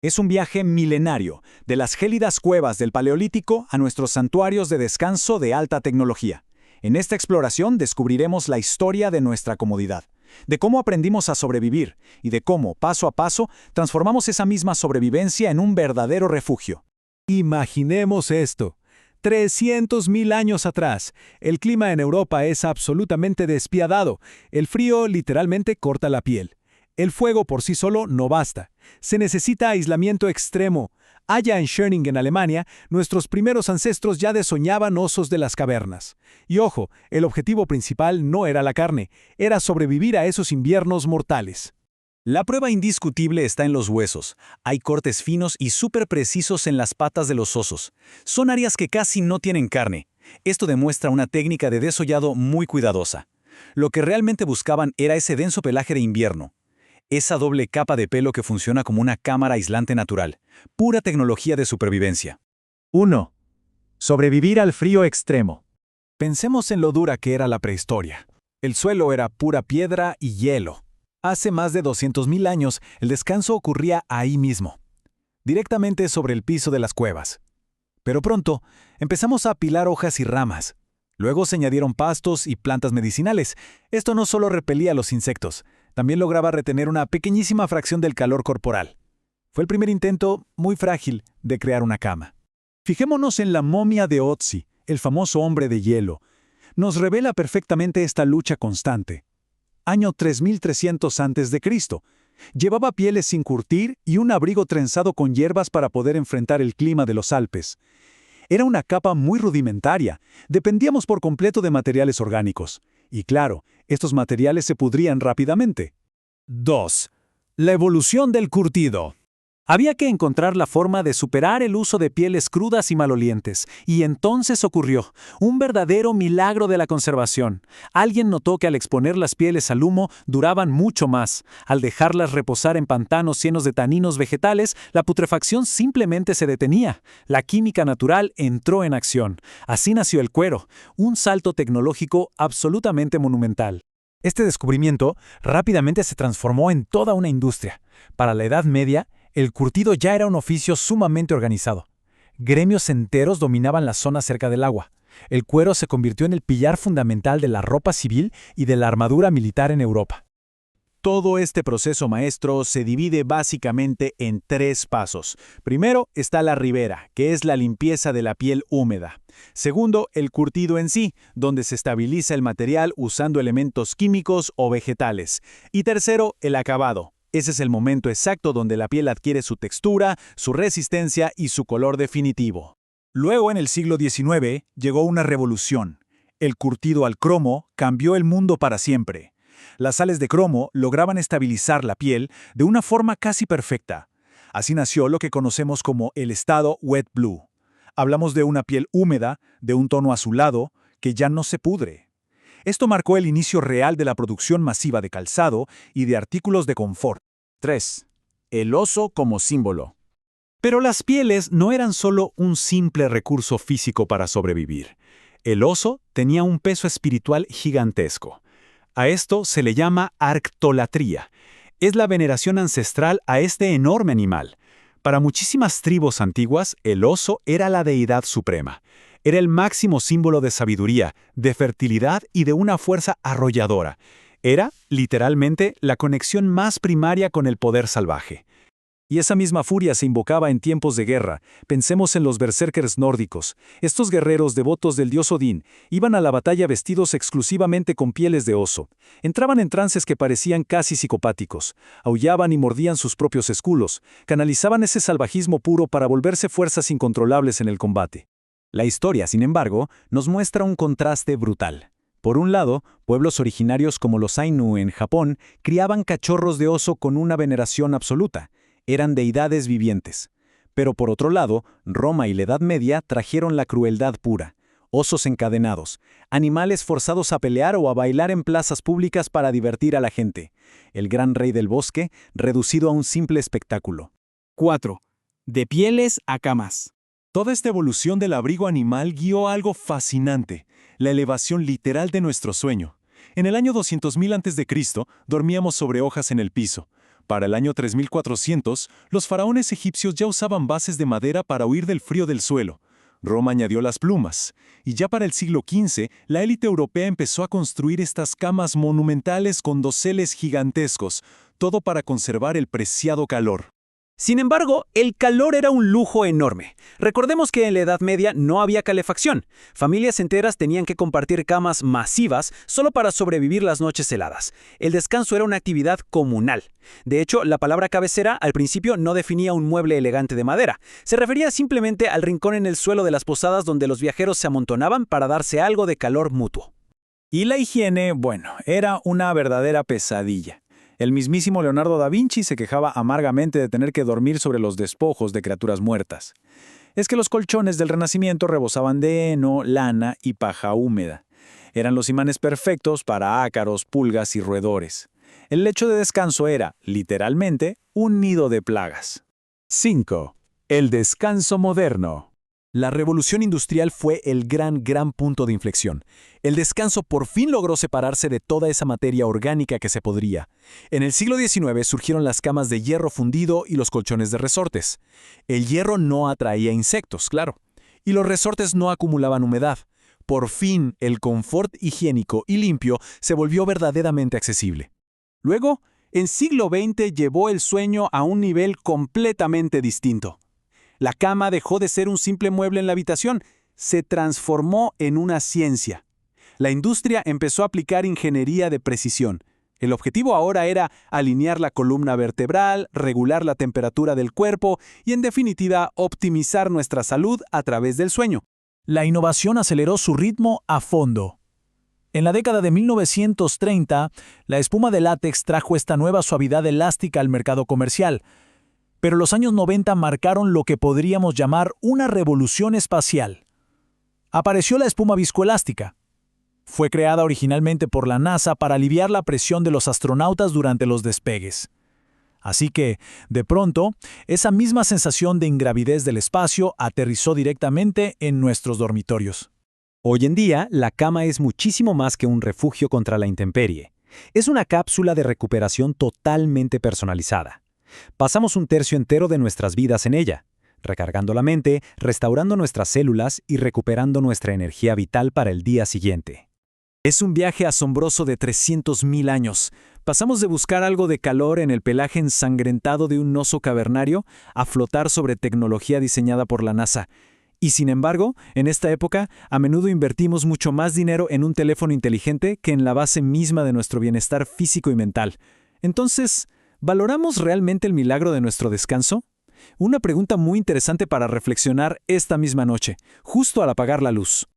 Es un viaje milenario, de las gélidas cuevas del Paleolítico a nuestros santuarios de descanso de alta tecnología. En esta exploración descubriremos la historia de nuestra comodidad, de cómo aprendimos a sobrevivir y de cómo, paso a paso, transformamos esa misma sobrevivencia en un verdadero refugio. Imaginemos esto. 300.000 años atrás, el clima en Europa es absolutamente despiadado. El frío literalmente corta la piel. El fuego por sí solo no basta. Se necesita aislamiento extremo. Allá en Schöning, en Alemania, nuestros primeros ancestros ya desoñaban osos de las cavernas. Y ojo, el objetivo principal no era la carne, era sobrevivir a esos inviernos mortales. La prueba indiscutible está en los huesos. Hay cortes finos y súper precisos en las patas de los osos. Son áreas que casi no tienen carne. Esto demuestra una técnica de desollado muy cuidadosa. Lo que realmente buscaban era ese denso pelaje de invierno. Esa doble capa de pelo que funciona como una cámara aislante natural. Pura tecnología de supervivencia. 1. Sobrevivir al frío extremo. Pensemos en lo dura que era la prehistoria. El suelo era pura piedra y hielo. Hace más de 200.000 años, el descanso ocurría ahí mismo, directamente sobre el piso de las cuevas. Pero pronto, empezamos a apilar hojas y ramas. Luego se añadieron pastos y plantas medicinales. Esto no solo repelía a los insectos, también lograba retener una pequeñísima fracción del calor corporal. Fue el primer intento, muy frágil, de crear una cama. Fijémonos en la momia de Otzi, el famoso hombre de hielo. Nos revela perfectamente esta lucha constante. Año 3300 a.C. Llevaba pieles sin curtir y un abrigo trenzado con hierbas para poder enfrentar el clima de los Alpes. Era una capa muy rudimentaria, dependíamos por completo de materiales orgánicos. Y claro, estos materiales se pudrían rápidamente. 2. La evolución del curtido. Había que encontrar la forma de superar el uso de pieles crudas y malolientes, y entonces ocurrió, un verdadero milagro de la conservación. Alguien notó que al exponer las pieles al humo duraban mucho más. Al dejarlas reposar en pantanos llenos de taninos vegetales, la putrefacción simplemente se detenía. La química natural entró en acción. Así nació el cuero, un salto tecnológico absolutamente monumental. Este descubrimiento rápidamente se transformó en toda una industria. Para la Edad Media, el curtido ya era un oficio sumamente organizado. Gremios enteros dominaban las zonas cerca del agua. El cuero se convirtió en el pilar fundamental de la ropa civil y de la armadura militar en Europa. Todo este proceso maestro se divide básicamente en 3 pasos. Primero está la ribera, que es la limpieza de la piel húmeda. Segundo, el curtido en sí, donde se estabiliza el material usando elementos químicos o vegetales. Y tercero, el acabado. Ese es el momento exacto donde la piel adquiere su textura, su resistencia y su color definitivo. Luego, en el siglo XIX, llegó una revolución. El curtido al cromo cambió el mundo para siempre. Las sales de cromo lograban estabilizar la piel de una forma casi perfecta. Así nació lo que conocemos como el estado wet blue. Hablamos de una piel húmeda, de un tono azulado, que ya no se pudre. Esto marcó el inicio real de la producción masiva de calzado y de artículos de confort. 3. El oso como símbolo. Pero las pieles no eran solo un simple recurso físico para sobrevivir. El oso tenía un peso espiritual gigantesco. A esto se le llama arctolatría. Es la veneración ancestral a este enorme animal. Para muchísimas tribus antiguas, el oso era la deidad suprema. Era el máximo símbolo de sabiduría, de fertilidad y de una fuerza arrolladora. Era, literalmente, la conexión más primaria con el poder salvaje. Y esa misma furia se invocaba en tiempos de guerra. Pensemos en los berserkers nórdicos. Estos guerreros devotos del dios Odín iban a la batalla vestidos exclusivamente con pieles de oso. Entraban en trances que parecían casi psicopáticos. Aullaban y mordían sus propios escudos. Canalizaban ese salvajismo puro para volverse fuerzas incontrolables en el combate. La historia, sin embargo, nos muestra un contraste brutal. Por un lado, pueblos originarios como los Ainu en Japón criaban cachorros de oso con una veneración absoluta. Eran deidades vivientes. Pero por otro lado, Roma y la Edad Media trajeron la crueldad pura. Osos encadenados, animales forzados a pelear o a bailar en plazas públicas para divertir a la gente. El gran rey del bosque, reducido a un simple espectáculo. 4. De pieles a camas. Toda esta evolución del abrigo animal guió a algo fascinante, la elevación literal de nuestro sueño. En el año 200.000 a.C., dormíamos sobre hojas en el piso. Para el año 3400, los faraones egipcios ya usaban bases de madera para huir del frío del suelo. Roma añadió las plumas, y ya para el siglo XV, la élite europea empezó a construir estas camas monumentales con doseles gigantescos, todo para conservar el preciado calor. Sin embargo, el calor era un lujo enorme. Recordemos que en la Edad Media no había calefacción. Familias enteras tenían que compartir camas masivas solo para sobrevivir las noches heladas. El descanso era una actividad comunal. De hecho, la palabra cabecera al principio no definía un mueble elegante de madera. Se refería simplemente al rincón en el suelo de las posadas donde los viajeros se amontonaban para darse algo de calor mutuo. Y la higiene, bueno, era una verdadera pesadilla. El mismísimo Leonardo da Vinci se quejaba amargamente de tener que dormir sobre los despojos de criaturas muertas. Es que los colchones del Renacimiento rebosaban de heno, lana y paja húmeda. Eran los imanes perfectos para ácaros, pulgas y roedores. El lecho de descanso era, literalmente, un nido de plagas. 5. El descanso moderno. La revolución industrial fue el gran punto de inflexión. El descanso por fin logró separarse de toda esa materia orgánica que se podría. En el siglo XIX surgieron las camas de hierro fundido y los colchones de resortes. El hierro no atraía insectos, claro, y los resortes no acumulaban humedad. Por fin, el confort higiénico y limpio se volvió verdaderamente accesible. Luego, el siglo XX llevó el sueño a un nivel completamente distinto. La cama dejó de ser un simple mueble en la habitación, se transformó en una ciencia. La industria empezó a aplicar ingeniería de precisión. El objetivo ahora era alinear la columna vertebral, regular la temperatura del cuerpo y, en definitiva, optimizar nuestra salud a través del sueño. La innovación aceleró su ritmo a fondo. En la década de 1930, la espuma de látex trajo esta nueva suavidad elástica al mercado comercial. Pero los años 90 marcaron lo que podríamos llamar una revolución espacial. Apareció la espuma viscoelástica. Fue creada originalmente por la NASA para aliviar la presión de los astronautas durante los despegues. Así que, de pronto, esa misma sensación de ingravidez del espacio aterrizó directamente en nuestros dormitorios. Hoy en día, la cama es muchísimo más que un refugio contra la intemperie. Es una cápsula de recuperación totalmente personalizada. Pasamos un tercio entero de nuestras vidas en ella, recargando la mente, restaurando nuestras células y recuperando nuestra energía vital para el día siguiente. Es un viaje asombroso de 300.000 años. Pasamos de buscar algo de calor en el pelaje ensangrentado de un oso cavernario a flotar sobre tecnología diseñada por la NASA. Y sin embargo, en esta época, a menudo invertimos mucho más dinero en un teléfono inteligente que en la base misma de nuestro bienestar físico y mental. Entonces, ¿valoramos realmente el milagro de nuestro descanso? Una pregunta muy interesante para reflexionar esta misma noche, justo al apagar la luz.